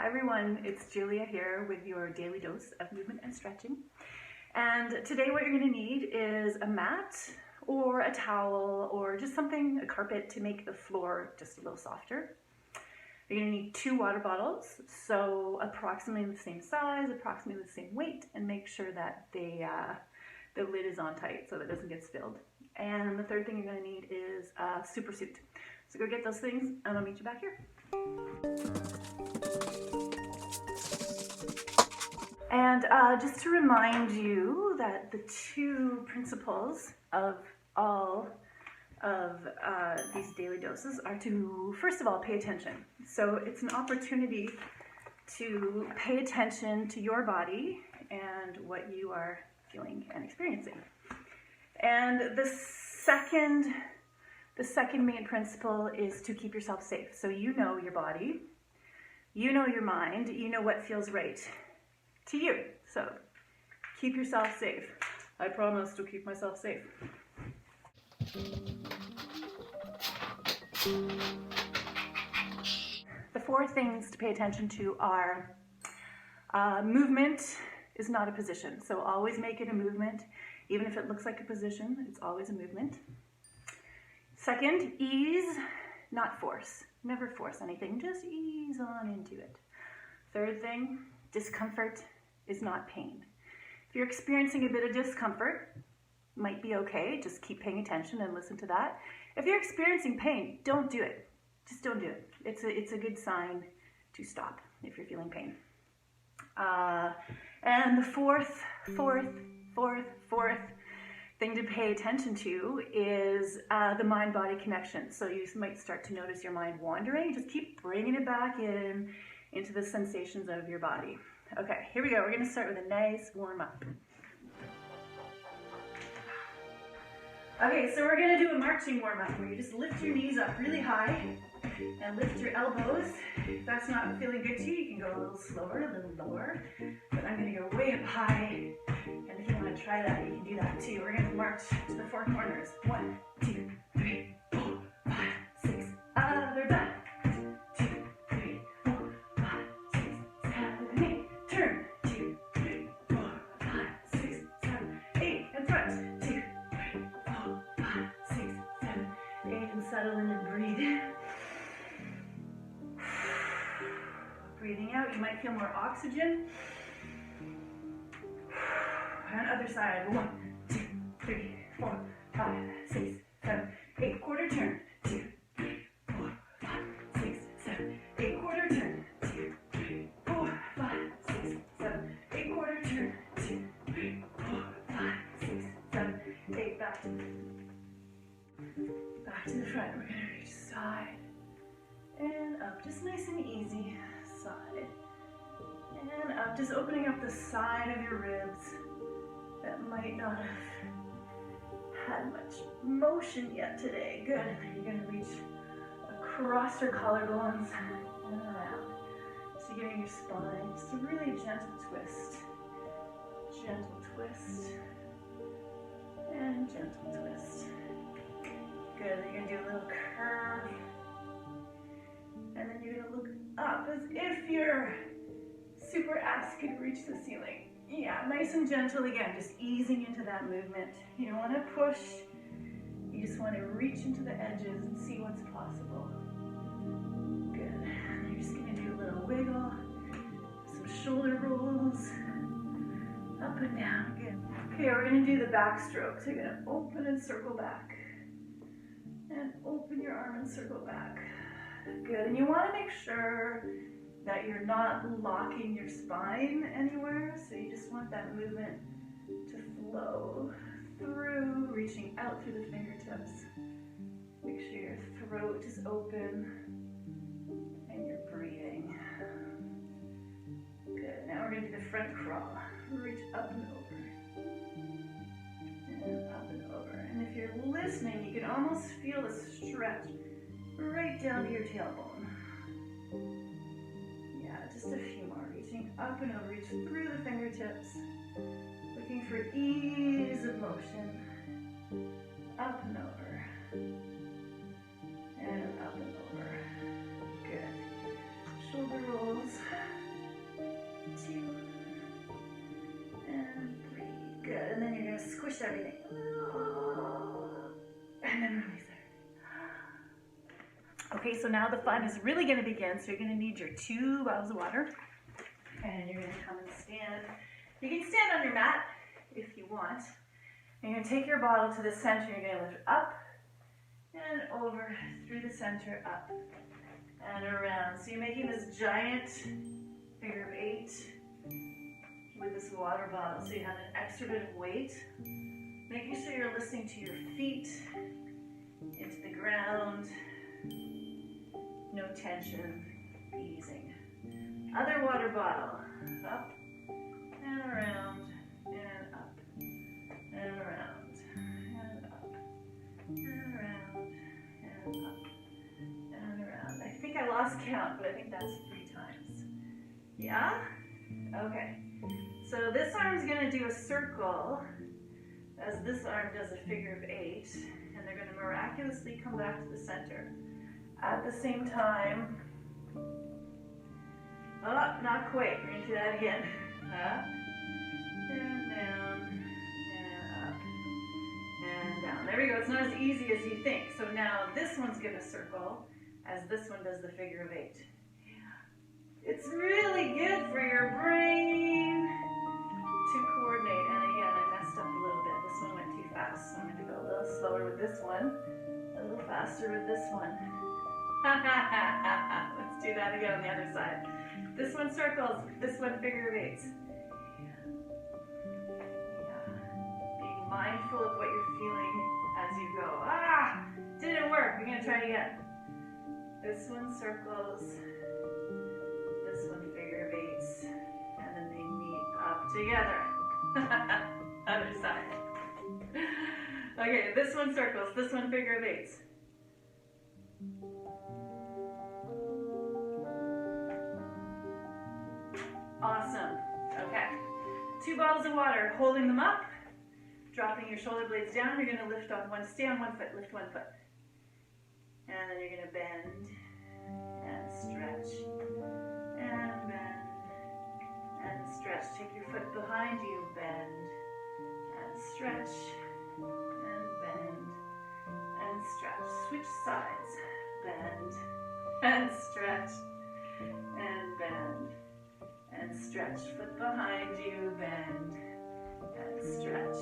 everyone, it's Julia here with your daily dose of movement and stretching. And today what you're going to need is a mat or a towel or just something, a carpet, to make the floor just a little softer. You're going to need 2 water bottles, so approximately the same size, approximately the same weight, and make sure that the lid is on tight so that it doesn't get spilled. And the third thing you're going to need is a super suit. So go get those things and I'll meet you back here. And just to remind you that the 2 principles of all of these daily doses are to, first of all, pay attention. So it's an opportunity to pay attention to your body and what you are feeling and experiencing. And the second main principle is to keep yourself safe. So you know your body, you know your mind, you know what feels right to you. So keep yourself safe. I promise to keep myself safe. The 4 things to pay attention to are movement is not a position. So always make it a movement. Even if it looks like a position, it's always a movement. Second, ease, not force. Never force anything, just ease on into it. Third thing, discomfort is not pain. If you're experiencing a bit of discomfort, might be okay, just keep paying attention and listen to that. If you're experiencing pain, don't do it. Just don't do it. It's a good sign to stop if you're feeling pain. And the fourth thing to pay attention to is the mind-body connection. So you might start to notice your mind wandering. Just keep bringing it back into the sensations of your body. Okay, here we go. We're going to start with a nice warm-up. Okay, so we're going to do a marching warm-up where you just lift your knees up really high and lift your elbows. If that's not feeling good to you, you can go a little slower, a little lower. But I'm going to go way up high. And if you want to try that, you can do that too. We're going to march to the 4 corners. 1, 2, 3, 4, 5, 6. Other back. 2, 3, 4, 5, 6, 7, 8. Turn. 2, 3, 4, 5, 6, 7, 8. And front. 2, 3, 4, 5, 6, 7, 8. And settle in and breathe. Breathing out, you might feel more oxygen. And other side. 1, 2, 3, 4, 5, 6, 7, 8. Quarter turn. 2, 3, 4, 5, 6, 7, 8. Quarter turn. 2, 3, 4, 5, 6, 7, 8. Quarter turn. 2, 3, 4, 5, 6, 7, 8. Back to the front. We're gonna reach side and up, just nice and easy. Side and up, just opening up the side of your ribs that might not have had much motion yet today. Good. And then you're going to reach across your collarbones and around. So giving your spine just a really gentle twist. Gentle twist. And gentle twist. Good. Then you're going to do a little curve. And then you're going to look up as if your super ass could reach the ceiling. Yeah, nice and gentle again, just easing into that movement. You don't want to push, you just want to reach into the edges and see what's possible. Good. And you're just going to do a little wiggle, some shoulder rolls, up and down. Good. Okay, we're going to do the back stroke. So you're going to open and circle back. And open your arm and circle back. Good, and you want to make sure that you're not locking your spine anywhere, so you just want that movement to flow through, reaching out through the fingertips. Make sure your throat is open and you're breathing. Good, now we're going to do the front crawl. Reach up and over. And up and over. And if you're listening, you can almost feel the stretch right down to your tailbone. Yeah, just a few more. Reaching up and over, reach through the fingertips. Looking for ease of motion. Up and over. And up and over. Good. Shoulder rolls. push everything. And then release it. Okay, so now the fun is really going to begin. So you're going to need your 2 bottles of water. And you're going to come and stand. You can stand on your mat if you want. And you're going to take your bottle to the center. You're going to lift it up and over, through the center, up and around. So you're making this giant figure of 8 with this water bottle. So you have an extra bit of weight. Making sure you're listening to your feet, into the ground. No tension, easing. Other water bottle, up and around and up and around and up and around and up and around. I think I lost count, but I think that's 3 times. Yeah? Okay. So this arm's going to do a circle as this arm does a figure of 8, and they're going to miraculously come back to the center. At the same time, oh, not quite. We're going to do that again. Up and down and up and down. There we go. It's not as easy as you think. So now this one's going to circle as this one does the figure of 8. It's really good for your brain to coordinate. And again, I messed up a little bit. This one went too fast. So I'm going to go a little slower with this one, a little faster with this one. Let's do that again on the other side. This one circles, this one figure of 8s. Yeah. Being mindful of what you're feeling as you go. Ah! Didn't work. We're going to try it again. This one circles, this one figure of 8s, and then they meet up together. Other side. Okay, this one circles, this one figure of 8s. Awesome. Okay. 2 bottles of water, holding them up, dropping your shoulder blades down. You're going to lift on one, stay on one foot, lift one foot. And then you're going to bend and stretch and bend and stretch. Take your foot behind you, bend and stretch and bend and stretch. Switch sides, bend and stretch and bend. And stretch, foot behind you, bend, and stretch,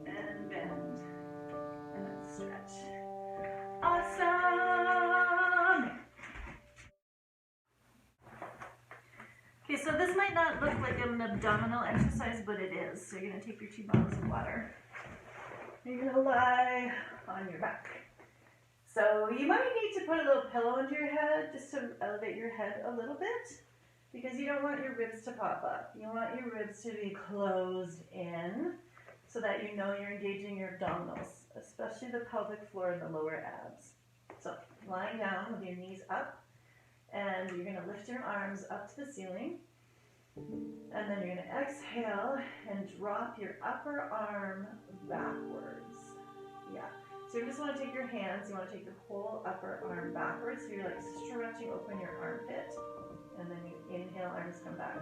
and bend, and stretch. Awesome! Okay, so this might not look like an abdominal exercise, but it is. So you're going to take your 2 bottles of water. You're going to lie on your back. So you might need to put a little pillow under your head just to elevate your head a little bit. Because you don't want your ribs to pop up. You want your ribs to be closed in so that you know you're engaging your abdominals, especially the pelvic floor and the lower abs. So lying down with your knees up, and you're going to lift your arms up to the ceiling. And then you're going to exhale and drop your upper arm backwards. Yeah. So you just want to take your hands, you want to take the whole upper arm backwards. So you're like stretching open your armpit. And then you inhale, arms come back.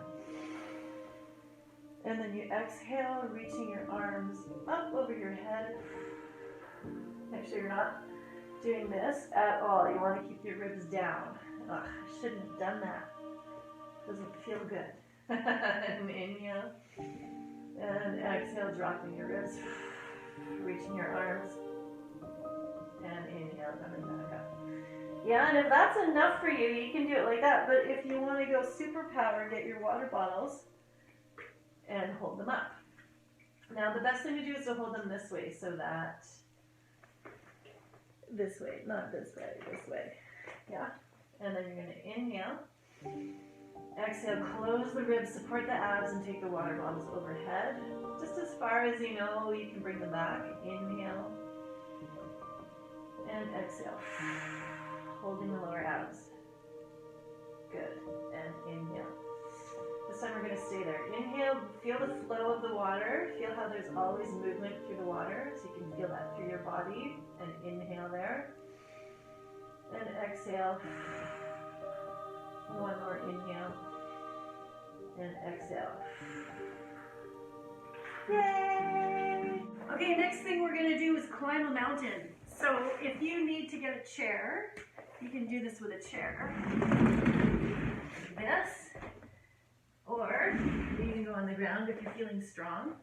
And then you exhale, reaching your arms up over your head. Make sure you're not doing this at all. You want to keep your ribs down. Ugh, I shouldn't have done that. Doesn't feel good. And inhale. And exhale, dropping your ribs. Reaching your arms. And inhale, coming back up. Yeah, and if that's enough for you, you can do it like that. But if you want to go superpower, get your water bottles and hold them up. Now, the best thing to do is to hold them this way, so that this way, not this way, this way. Yeah? And then you're going to inhale. Exhale, close the ribs, support the abs, and take the water bottles overhead. Just as far as you know, you can bring them back. Inhale. And exhale. Holding the lower abs. Good. And inhale. This time we're going to stay there. Inhale, feel the flow of the water. Feel how there's always movement through the water. So you can feel that through your body. And inhale there. And exhale. One more inhale. And exhale. Yay! Okay, next thing we're gonna do is climb a mountain. So if you need to get a chair, you can do this with a chair. This. Or you can go on the ground if you're feeling strong.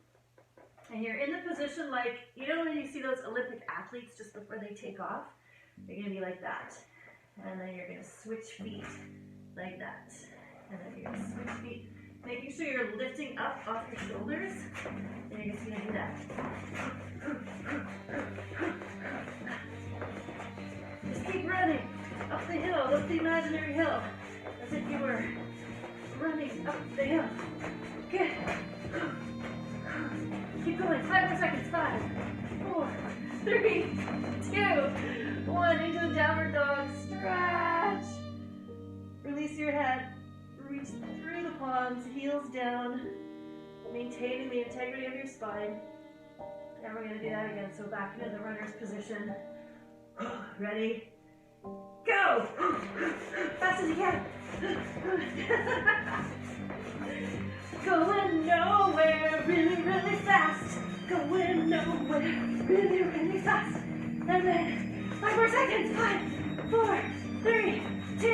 And you're in the position like, you know when you see those Olympic athletes just before they take off? You're gonna be like that. And then you're gonna switch feet like that. And then you're gonna switch feet, making sure you're lifting up off your shoulders. And you're just gonna do that. Just keep running up the hill, up the imaginary hill, as if you were running up the hill. Good. Keep going. 5 more seconds. 5, 4, 3, 2, 1. Into the downward dog. Stretch. Release your head. Reach through the palms, heels down, maintaining the integrity of your spine. And we're going to do that again. So back into the runner's position. Ready? Go! Fast as you can. Going nowhere, really, really fast. Going nowhere, really, really fast. And then 5 more seconds. 5, 4, 3, 2,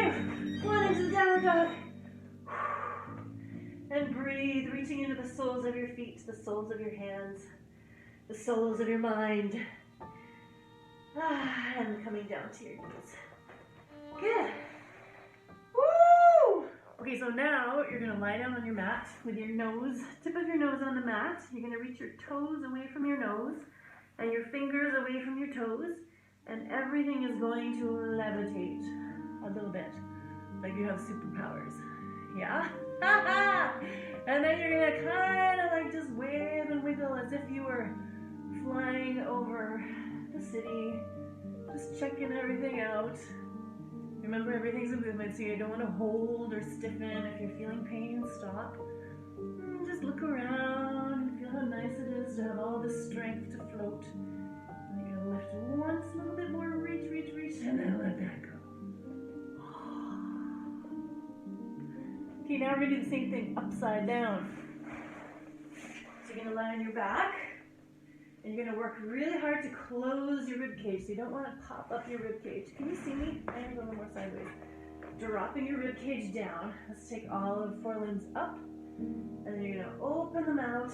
1. Into the downward dog. And breathe, reaching into the soles of your feet, the soles of your hands, the soles of your mind. And coming down to your knees. Good. Woo! Okay, so now you're going to lie down on your mat with your nose, tip of your nose on the mat. You're going to reach your toes away from your nose and your fingers away from your toes. And everything is going to levitate a little bit, like you have superpowers. Yeah? And then you're going to kind of like just wave and wiggle as if you were flying over the city, just checking everything out. Remember, everything's a movement, so you don't want to hold or stiffen. If you're feeling pain, stop. Just look around and feel how nice it is to have all this strength to float. And you're going to lift once, a little bit more, reach, reach, reach, and then let that go. Okay, now we're going to do the same thing upside down. So you're going to lie on your back, and you're going to work really hard to close your rib cage. So you don't want to pop up your rib cage. Can you see me? I am a little more sideways. Dropping your rib cage down. Let's take all of 4 limbs up, and then you're going to open them out.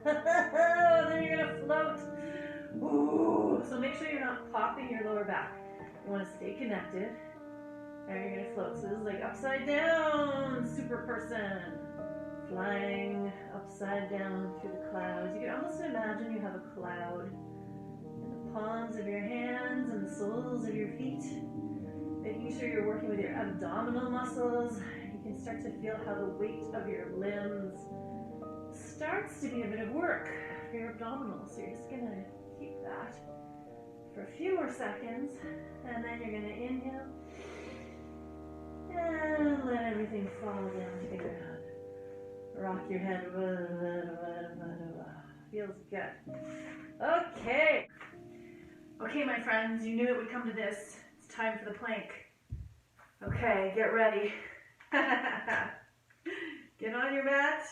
And then you're going to float. Ooh. So make sure you're not popping your lower back. You want to stay connected. And you're going to float. So this is like upside down, super person. Flying upside down through the clouds. You can almost imagine you have a cloud in the palms of your hands and the soles of your feet. Making sure you're working with your abdominal muscles. You can start to feel how the weight of your limbs starts to be a bit of work for your abdominals. So you're just going to keep that for a few more seconds. And then you're going to inhale. And let everything fall down to the ground. Rock your head. Feels good. Okay. Okay, my friends, you knew it would come to this. It's time for the plank. Okay, get ready. Get on your mat.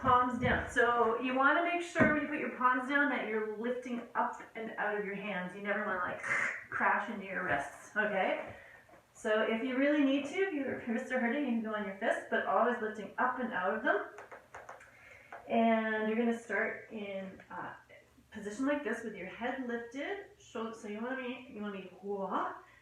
Palms down. So you want to make sure when you put your palms down that you're lifting up and out of your hands. You never want to like crash into your wrists. Okay? So if you really need to, if your wrists are hurting, you can go on your fists, but always lifting up and out of them. And you're going to start in a position like this with your head lifted. So you want to be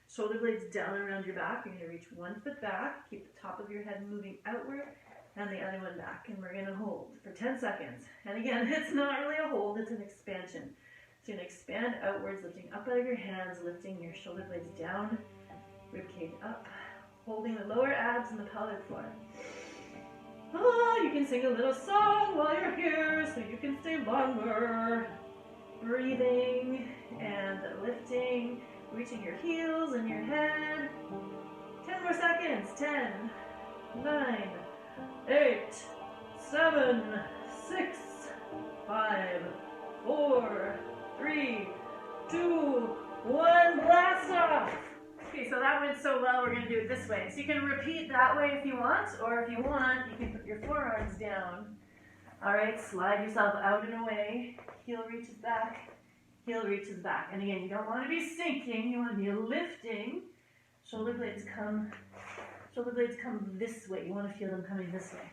shoulder blades down around your back. You're going to reach 1 foot back, keep the top of your head moving outward, and the other one back. And we're going to hold for 10 seconds. And again, it's not really a hold, it's an expansion. So you're going to expand outwards, lifting up out of your hands, lifting your shoulder blades down. Ribcage up, holding the lower abs and the pelvic floor. Oh, you can sing a little song while you're here so you can stay longer. Breathing and lifting, reaching your heels and your head. 10 more seconds. 10, 9, 8, 7, 6, 5, 4, 3, 2, 1. Blast off. Okay, so that went so well, we're going to do it this way. So you can repeat that way if you want, or if you want, you can put your forearms down All right, slide yourself out and away. Heel reaches back, heel reaches back. And again, you don't want to be sinking, you want to be lifting. Shoulder blades come this way. You want to feel them coming this way.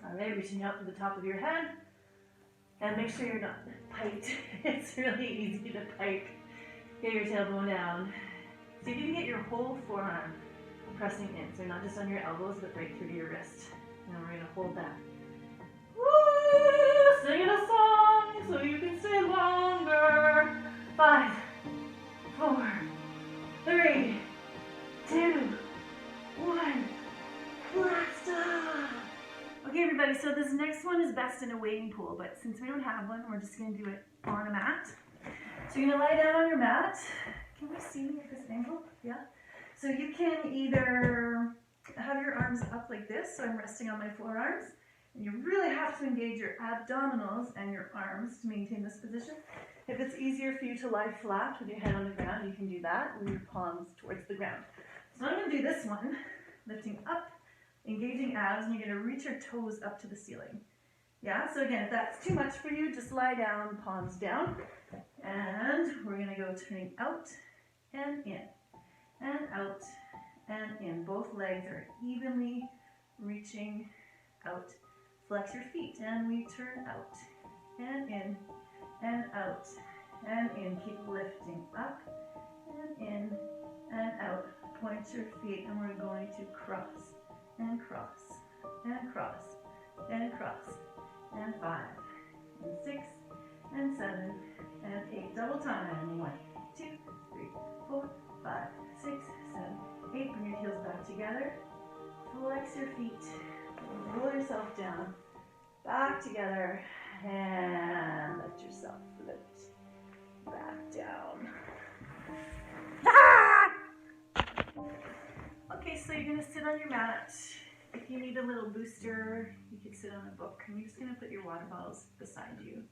All right, reaching out to the top of your head. And make sure you're not piked. It's really easy to pike. Get your tailbone down. See if you can get your whole forearm pressing in. So not just on your elbows, but right through to your wrist. And we're going to hold that. Woo! Singing a song so you can stay longer. 5, 4, 3, 2, 1. Blast off! Okay, everybody, so this next one is best in a wading pool, but since we don't have one, we're just going to do it on a mat. So you're going to lie down on your mat. Can you see me at this angle? Yeah? So you can either have your arms up like this, so I'm resting on my forearms, and you really have to engage your abdominals and your arms to maintain this position. If it's easier for you to lie flat with your head on the ground, you can do that with your palms towards the ground. So I'm going to do this one, lifting up, engaging abs, and you're going to reach your toes up to the ceiling. Yeah, so again, if that's too much for you, just lie down, palms down, and we're going to go turning out and in, and out and in. Both legs are evenly reaching out. Flex your feet, and we turn out and in, and out and in. Keep lifting up and in and out. Point your feet, and we're going to cross and cross and cross and cross. And 5 and 6 and 7 and 8. Double time. 1, 2, 3, 4, 5, 6, 7, 8. Bring your heels back together. Flex your feet. Roll yourself down. Back together. And let yourself lift back down. Ah! Okay, so you're going to sit on your mat. If you need a little booster, you could sit on a book. And you're just going to put your water bottles beside you.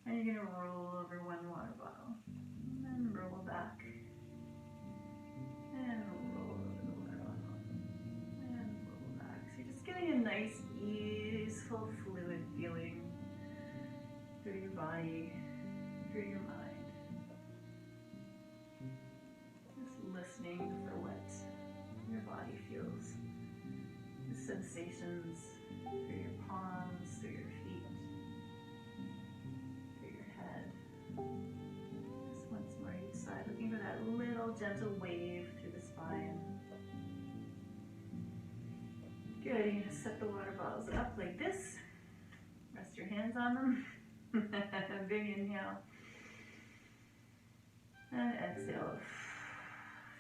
And you're going to roll over one water bottle. And then roll back. And roll over the water bottle. And roll back. So you're just getting a nice, easeful, fluid feeling through your body, through your mind. Just listening for what your body feels. The sensations through your palms, through your feet, through your head. Just once more each side, looking for that little gentle wave through the spine. Good, you're going to set the water bottles up like this. Rest your hands on them. Big inhale. And exhale,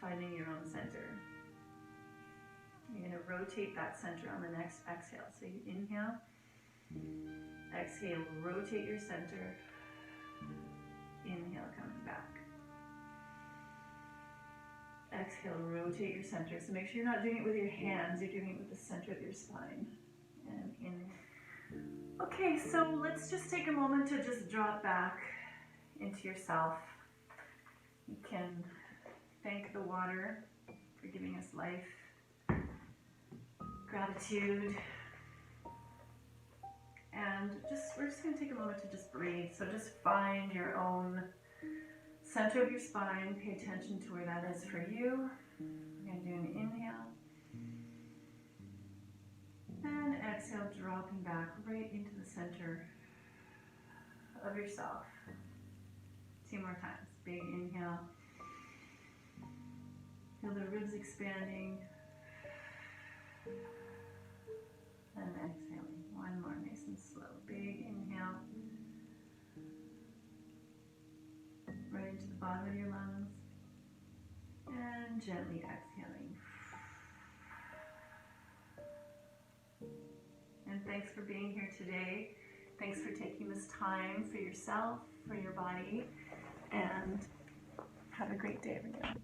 finding your own center. You're going to rotate that center on the next exhale. So you inhale, exhale, rotate your center, inhale, coming back. Exhale, rotate your center. So make sure you're not doing it with your hands, you're doing it with the center of your spine. And in. Okay, so let's just take a moment to just drop back into yourself. You can thank the water for giving us life. Gratitude, and we're just going to take a moment to just breathe. So just find your own center of your spine, pay attention to where that is for you. We're going to do an inhale, and exhale, dropping back right into the center of yourself. 2 more times. Big inhale, feel the ribs expanding. And exhaling. 1 more, nice and slow. Big inhale. Right into the bottom of your lungs. And gently exhaling. And thanks for being here today. Thanks for taking this time for yourself, for your body. And have a great day, everyone.